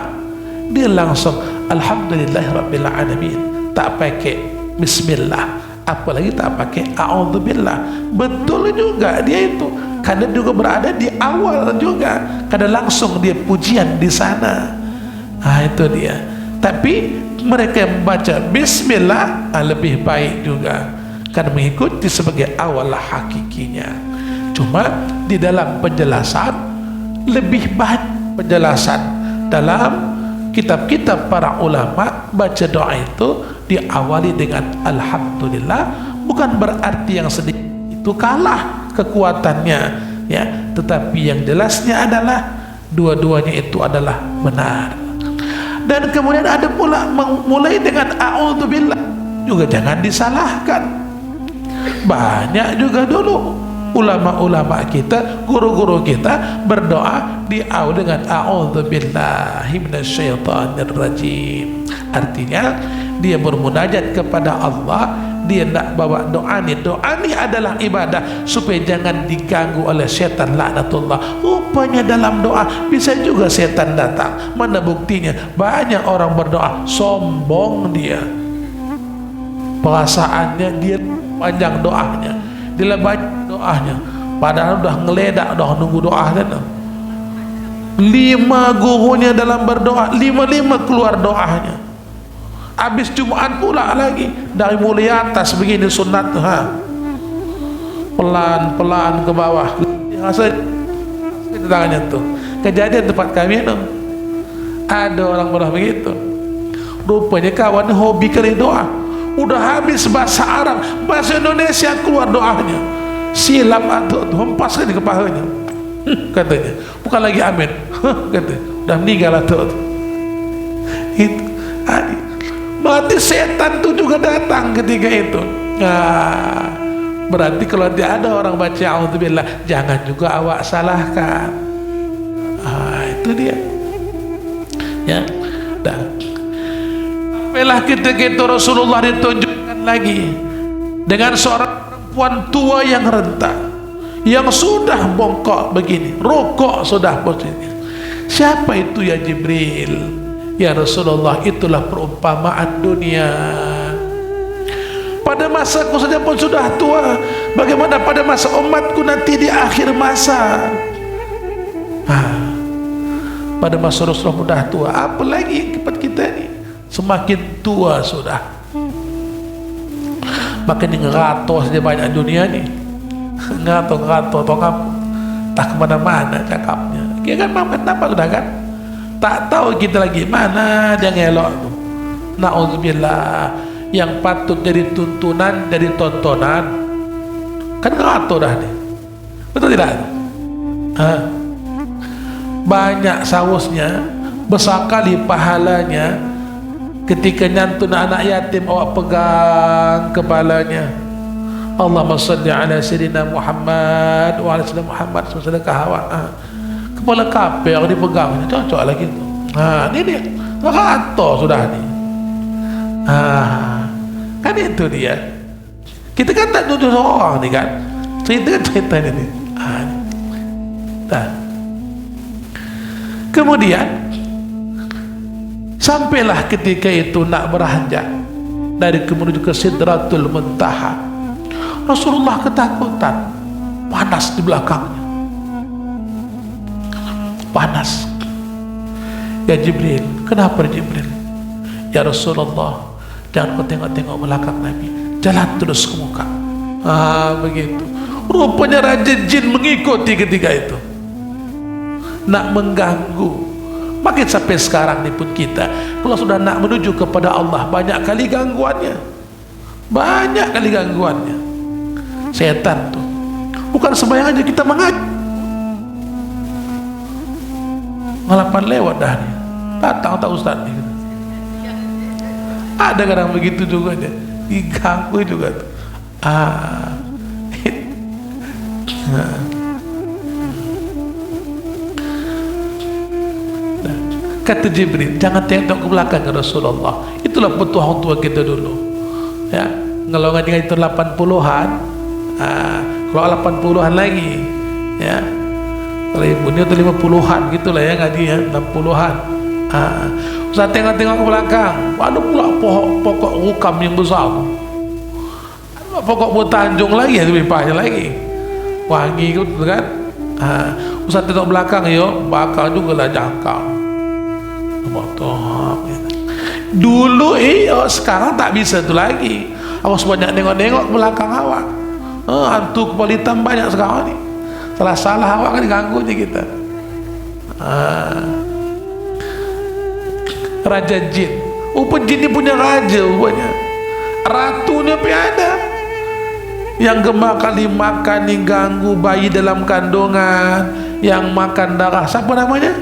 S1: dia langsung alhamdulillahirabbil alamin, tak pakai bismillah, apalagi tak pakai a'udzubillah. Betul juga dia itu, karena juga berada di awal juga, karena langsung dia pujian di sana. Itu dia. Tapi mereka yang membaca bismillah lebih baik juga, karena mengikuti sebagai awal hakikinya. Cuma di dalam penjelasan lebih banyak penjelasan dalam kitab-kitab para ulama, baca doa itu diawali dengan alhamdulillah, bukan berarti yang sedikit itu kalah kekuatannya, ya, tetapi yang jelasnya adalah dua-duanya itu adalah benar. Dan kemudian ada pula mulai dengan a'udzubillah, juga jangan disalahkan. Banyak juga dulu ulama-ulama kita, guru-guru kita berdoa diawali dengan a'udzubillahi minasyaitonirrajim. Artinya dia bermunajat kepada Allah, dia nak bawa doa ni adalah ibadah, supaya jangan diganggu oleh setan laknatullah. Rupanya dalam doa bisa juga setan datang. Mana buktinya? Banyak orang berdoa sombong dia, perasaannya dia panjang doanya, dia banyak doanya, padahal udah ngeledak, udah nunggu doa kan. 5 gurunya dalam berdoa, 5 keluar doanya. Habis Jumat pula lagi, dari mulai atas begini sunat, pelan-pelan ke bawah, rasa itu tangannya tuh. Kejadian tempat kami itu ada orang berdoa begitu. Rupanya kawan hobi kali doa, udah habis bahasa Arab, bahasa Indonesia keluar doanya, silap atau hempaskan di kepalanya. Katanya bukan lagi amin, katanya udah meninggal atau itu. Berarti setan itu juga datang ketika itu. Berarti kalau dia ada orang baca a'udzubillah, jangan juga awak salahkan. Itu dia. Ya. Dan sampailah ketika itu Rasulullah ditunjukkan lagi dengan seorang perempuan tua yang renta, yang sudah bongkok begini, rokok sudah posisinya. Siapa itu ya Jibril? Ya Rasulullah, itulah perumpamaan dunia. Pada masaku saja pun sudah tua, bagaimana pada masa umatku nanti di akhir masa? Pada masa Rasulullah sudah tua, apalagi tempat kita ini semakin tua sudah. Makin ngerato saja banyak dunia ni, ngato atau ngap, tak kemana-mana cakapnya. Kira kan mampet apa sudah kan? Tak tahu kita lagi mana dia ngelok tu. Na'udzubillah, yang patut jadi tuntunan jadi tontonan kan ngato dah ni, betul tidak? Banyak sausnya, besar kali pahalanya ketika nyantun anak yatim awak pegang kepalanya, Allahumma salli ala sayyidina Muhammad wa ala sayyidina Muhammad sallallahu alaihi wasallam. Kepala kapel dipegangnya cocok lagi tu. Ini dia ngato sudah ni. Kan itu dia. Kita kan tak tuduh orang ni kan, cerita ni. Kemudian sampailah ketika itu nak beranjak dari menuju ke Sidratul Muntaha. Rasulullah ketakutan, panas di belakangnya, panas. Ya Jibril, kenapa Jibril? Ya Rasulullah, jangan kau tengok-tengok belakang Nabi, jalan terus ke muka. Begitu. Rupanya Raja Jin mengikuti ketika itu, nak mengganggu. Makin sampai sekarang ni pun kita, kalau sudah nak menuju kepada Allah, banyak kali gangguannya, banyak kali gangguannya. Setan tuh bukan sembahyang aja kita mengaji, ngalapan lewat dah nih, datang tak ustaz nih. Ada kadang begitu juga dia, diganggu juga tuh. Kata Jibril, jangan tengok ke belakang ya Rasulullah. Itulah petua orang tua kita dulu. Ya, kalau ngaji itu 80-an, kalau 80-an lagi, ya. Kalau ibu ini itu 50-an gitulah ya ngaji ya, 60-an. Usah tengok-tengok ke belakang. Ada pula pokok rukam yang besar. Pokok bertanjung lagi, lebih banyak lagi. Wangi gitu kan. Usah tengok belakang yo, bakal juga lah jangkau. Dulu sekarang tak bisa tu lagi. Awas banyak nengok-nengok belakang awak. Hantu kepala hitam banyak sekarang ni. Salah-salah awak kan diganggu je kita. Raja jin. Jin ni punya raja rupanya. Ratunya pun ada. Yang gemar kali makan ni ganggu bayi dalam kandungan, yang makan darah. Siapa namanya?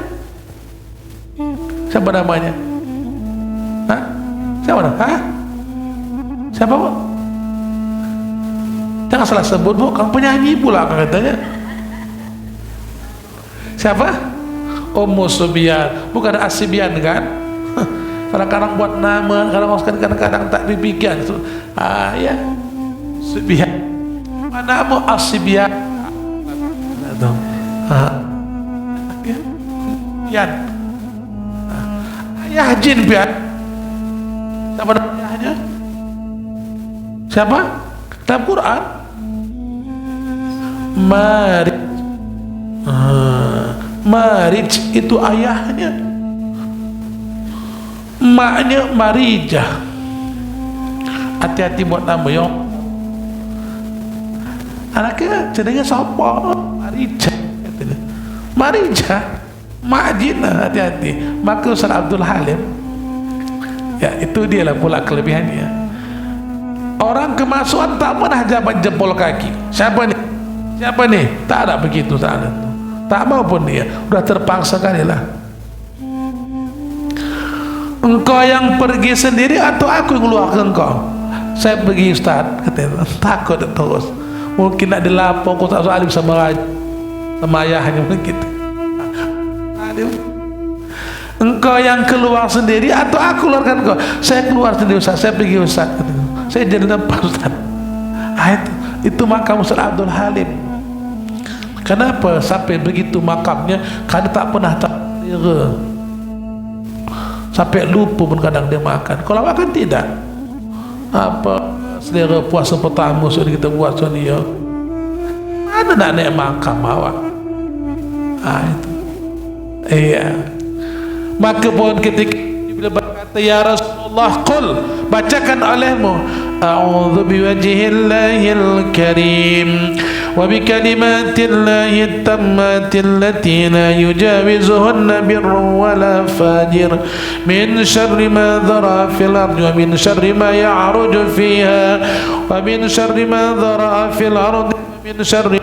S1: Siapa namanya? Siapa namanya? Siapa bu? Jangan salah sebut bu, kamu penyanyi pula katanya. Siapa? Ummu Subyan, bukan Asibian kan? Kadang-kadang buat nama, kadang-kadang tak dipikir. Ya, Subyan. Mana mu Asibian? Yan. Ayah jin biar. Siapa namanya? Siapa? Dalam Quran? Marij. Marij itu ayahnya. Maknya Marijah. Hati-hati buat nama yo. Anaknya cenderungnya siapa? Marijah. Marijah. Mak Jina, hati-hati. Maka Ustaz Abdul Halim, ya itu dia lah pula kelebihannya. Orang kemasukan tak pernah jabat jempol kaki. Siapa ni? Siapa ni? Tak ada begitu, tak ada. Tak mau pun dia. Sudah terpaksa kali lah. Engkau yang pergi sendiri atau aku yang keluarkan engkau? Saya pergi Ustaz, katanya. Takut terus. Mungkin nak dilapor kau tak salim sama raja, sama ayahnya mungkin. Engkau yang keluar sendiri atau aku keluarkan engkau? Saya keluar sendiri Ustaz, saya pergi Ustaz. Saya jadi nampak Ustaz. Itu makam Ustaz Abdul Halim. Kenapa sampai begitu makamnya? Karena tak pernah selera. Sampai lupa pun kadang dia makan. Kalau makan tidak. Apa selera puasa pertama sudah kita buat sonia. Mana nak naik makam awak? Itu. Iya. Maka pun ketika bila berkata ya Rasulullah qul, bacakan olehmu a'udzu biwajhillahil karim wa bikalimatillahi tammati allati la yujawizuhunna birrun wala fajir min syarri ma dhara fil ardi wa min syarri ma ya'ruju fiha wa min syarri ma dhara fil ardi wa min syarri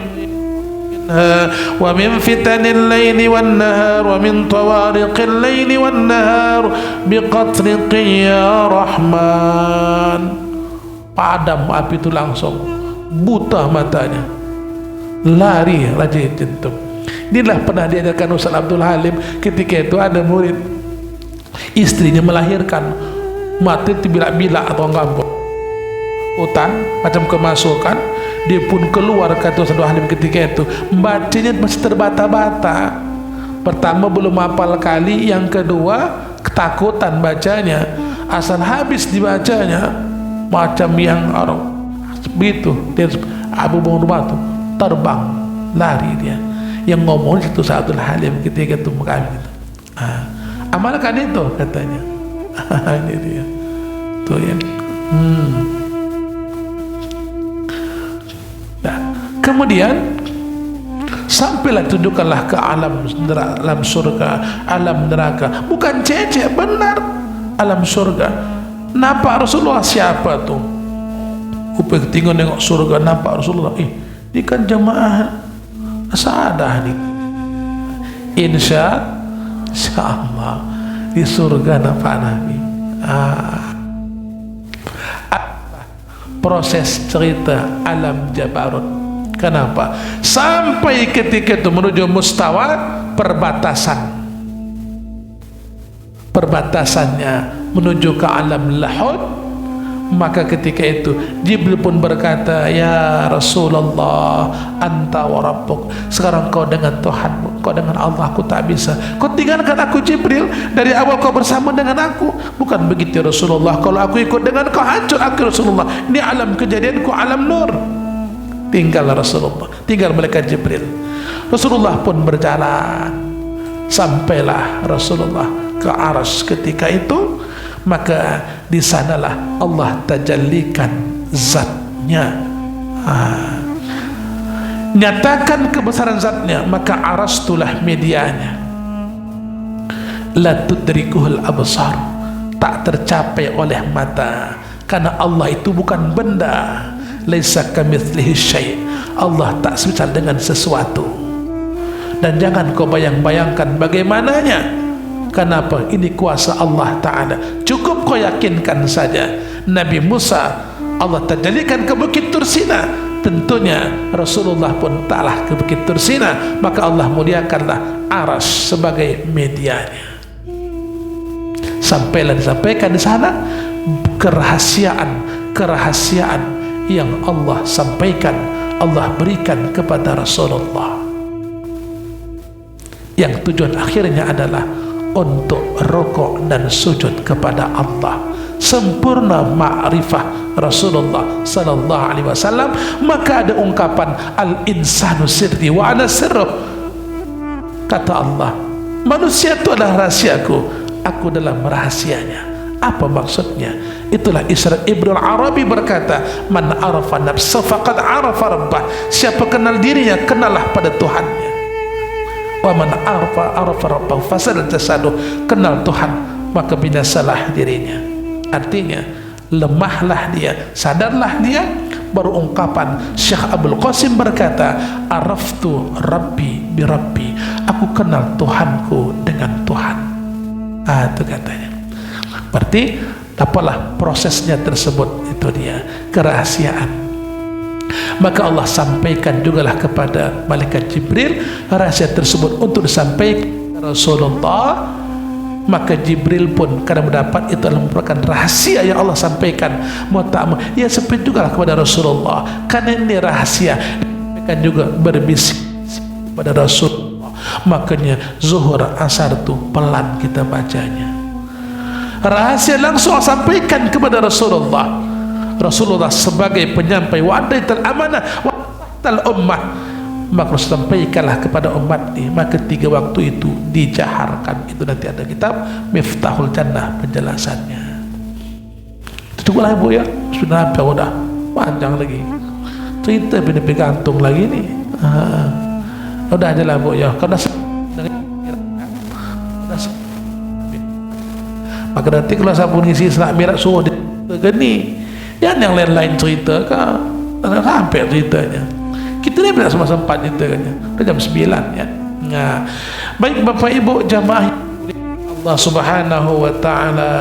S1: ومن فتن الليل والنهار ومن طوارق الليل والنهار بقطرق يا رحمن. Padam api itu langsung, buta matanya, lari Raja Jantung. Inilah pernah diajarkan Ustaz Abdul Halim. Ketika itu ada murid, istrinya melahirkan, mati terbilak-bilak atau ngambek hutan macam kemasukan. Dia pun keluar, kata Ustaz Abdul Halim ketika itu, bacanya masih terbata-bata. Pertama belum hafal kali, yang kedua ketakutan bacanya. Asal habis dibacanya macam yang orang begitu, dia Abu Rumah tu terbang, lari dia. Yang ngomong itu Ustaz Abdul Halim ketika itu kami itu. Amalkan itu katanya. Ini dia. Tuh yang kemudian sampailah tunjukkanlah ke alam surga, alam neraka. Bukan cecek, benar alam surga. Nampak Rasulullah siapa tu? Upaya ketinggalan nengok surga, nampak Rasulullah. Ini kan jamaah Sa'adah nih. Insya Allah di surga nampak Nabi. Proses cerita alam Jabarut. Kenapa? Sampai ketika itu menuju mustawa perbatasannya menuju ke alam Lahud. Maka ketika itu Jibril pun berkata, ya Rasulullah, anta wa rabbuk, sekarang kau dengan Tuhanmu, kau dengan Allah, aku tak bisa. Kau tinggalkan aku Jibril, dari awal kau bersama dengan aku. Bukan begitu ya Rasulullah, kalau aku ikut dengan kau hancur aku Rasulullah. Ini alam kejadianku, alam nur. Tinggal Rasulullah, tinggal malaikat Jibril. Rasulullah pun berjalan, sampailah Rasulullah ke arsy ketika itu. Maka di sanalah Allah tajallikan zatnya, nyatakan kebesaran zatnya. Maka arastulah medianya, la tudrikuhul absar, tak tercapai oleh mata, karena Allah itu bukan benda. Laisa kamitslihi syai', Allah tak semisal dengan sesuatu. Dan jangan kau bayang-bayangkan bagaimananya. Kenapa? Ini kuasa Allah Ta'ala. Cukup kau yakinkan saja. Nabi Musa Allah tajalikan ke Bukit Tursina, tentunya Rasulullah pun taklah ke Bukit Tursina. Maka Allah muliakanlah arsy sebagai medianya. Sampailah disampaikan di sana kerahasiaan yang Allah sampaikan, Allah berikan kepada Rasulullah, yang tujuan akhirnya adalah untuk rukuk dan sujud kepada Allah. Sempurna ma'rifah Rasulullah sallallahu alaihi wasallam. Maka ada ungkapan al-insanu sirri wa ana sirruh. Kata Allah, manusia itu adalah rahasiaku, aku dalam rahasianya. Apa maksudnya? Itulah Isra Ibnu Arabi berkata, man arafa nafsa faqad arafa rabbah. Siapa kenal dirinya, kenallah pada Tuhannya. Wa man arafa rabbahu fasada jasaduh, kenal Tuhan maka binasalah dirinya. Artinya lemahlah dia, sadarlah dia. Baru ungkapan Syekh Abdul Qasim berkata, araftu rabbi bi rabbi, aku kenal Tuhanku dengan Tuhan. Itu katanya. Berarti apalah prosesnya tersebut, itu dia kerahasiaan. Maka Allah sampaikan jugalah kepada malaikat Jibril rahasia tersebut untuk disampaikan kepada Rasulullah. Maka Jibril pun kadang mendapat itu adalah merupakan rahasia yang Allah sampaikan. Mau tak mau, ya seperti jugalah kepada Rasulullah, karena ini rahasia. Disampaikan juga berbisik kepada Rasulullah. Makanya zuhur asar itu pelan kita bacanya. Rahasia langsung sampaikan kepada Rasulullah. Rasulullah sebagai penyampai wa'adaital amanah wa'adaital ummah, maka sampaikanlah kepada umat ini. Maka 3 waktu itu dijaharkan. Itu nanti ada kitab Miftahul Jannah penjelasannya. Cukup lah ibu ya, sudah habis, udah panjang lagi cerita bini gantung lagi nih. Udah aja lah bu ya, karena maka nanti kalau saya pun ngisi serak mirat suruh dia gini. Yang lain-lain cerita kan sampai ceritanya. Kita ni tidak sempat ceritanya. Udah jam 9 ya. Nah, baik Bapak Ibu jamaah Allah Subhanahu wa taala.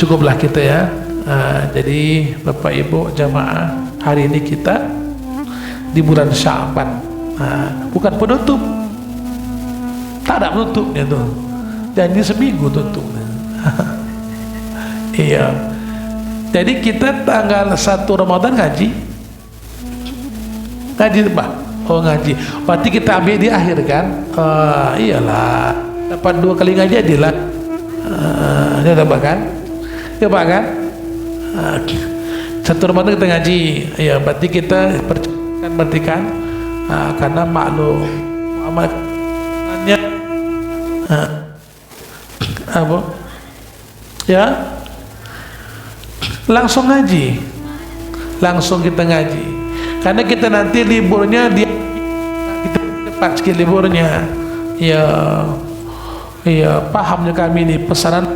S1: Cukuplah kita ya. Jadi Bapak Ibu jamaah, hari ini kita di bulan Sya'ban. Bukan penutup. Tak ada penutupnya tuh. Janji seminggu tutup. Iya. Jadi kita tanggal 1 Ramadan ngaji apa? Oh ngaji. Berarti kita ambil di akhir kan? Iyalah. Dapat 2 kali ngaji jadilah. Ini dapat kan? Ya Pak kan? 1 Ramadan kita ngaji. Ya berarti kita perhatikan karena maklum amalnya apa? Ya. Langsung ngaji, langsung kita ngaji, karena kita nanti liburnya dia kita cepat sekali liburnya. Ya, pahamnya kami ini pesanan.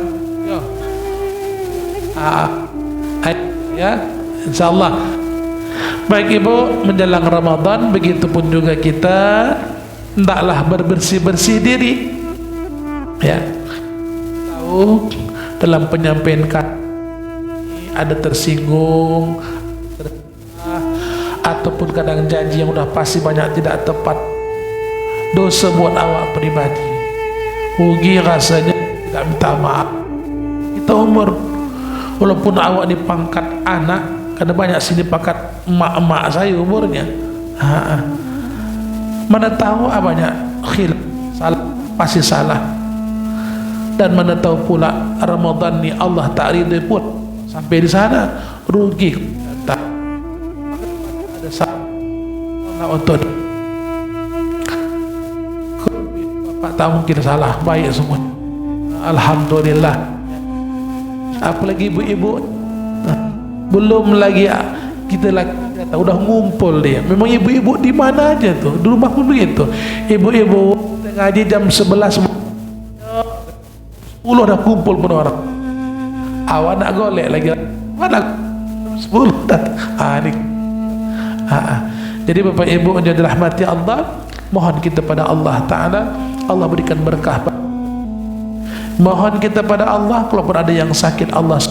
S1: Ya, ya, insyaallah. Baik Ibu, menjelang Ramadan, begitupun juga kita hendaklah berbersih-bersih diri, ya. Tahu dalam penyampaian kata ada tersinggung, ataupun kadang janji yang udah pasti banyak tidak tepat, dosa buat awak pribadi, rugi rasanya tidak minta maaf. Kita umur, walaupun awak dipangkat anak, karena banyak sini pangkat emak-emak saya umurnya, mana tahu banyak khilaf, salah, pasti salah. Dan mana tahu pula Ramadan ni Allah tak ridha pun sampai di sana, rugi. Tak ada salah untuk Bapak tak mungkin salah, baik semua, alhamdulillah. Apalagi ibu-ibu, belum lagi kita lagi udah ngumpul dia. Memang ibu-ibu di mana aja tuh, di rumah pun begitu. Ibu-ibu ngaji jam 11 10 dah kumpul pun orang. Awak nak golek lagi mana 10 dah. Jadi Bapak Ibu yang dirahmati Allah, mohon kita pada Allah Ta'ala, Allah berikan berkah. Mohon kita pada Allah, kalaupun ada yang sakit Allah,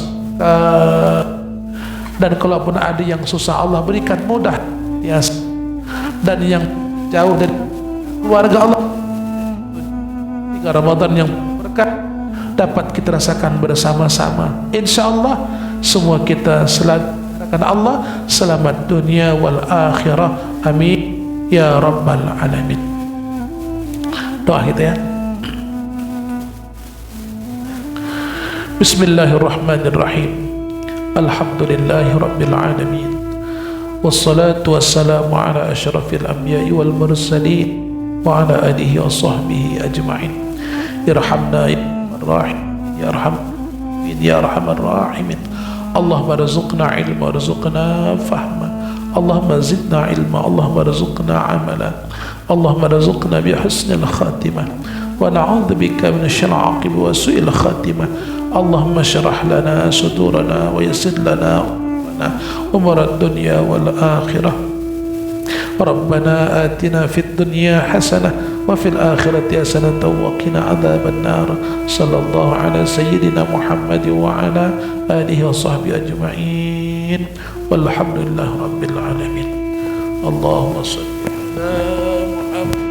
S1: dan kalaupun ada yang susah Allah berikan mudah, ya. Dan yang jauh dari keluarga Allah, 3 Ramadan yang berkah dapat kita rasakan bersama-sama. InsyaAllah semua kita selamatkan Allah, selamat dunia wal akhirah, amin ya rabbal alamin. Doa kita, ya. Bismillahirrahmanirrahim. Alhamdulillahi rabbil alamin, wassalatu wassalamu ala asyrafil anbiya'i wal mursalin wa ala alihi wa sahbihi ajma'in. Irhamna rahim ya arham ya arhamar rahimin. Allahumma rzuqna ilma warzuqna fahma, Allahumma zidna ilma, Allahumma rzuqna amala, Allahumma rzuqna bi husnil khatimah wa na'udzu bika min syarril aqibah wa su'il khatimah. Allahumma shrah lana sudurana wa yassir lana umur ad-dunya wal akhirah. Rabbana atina fid dunya hasanah wa fil akhirati hasanah wa qina adzaban nar. Sallallahu ala sayyidina Muhammad wa ala alihi wa sahbihi ajma'in. Walhamdulillahi rabbil alamin. Allahumma shalli ala Muhammad.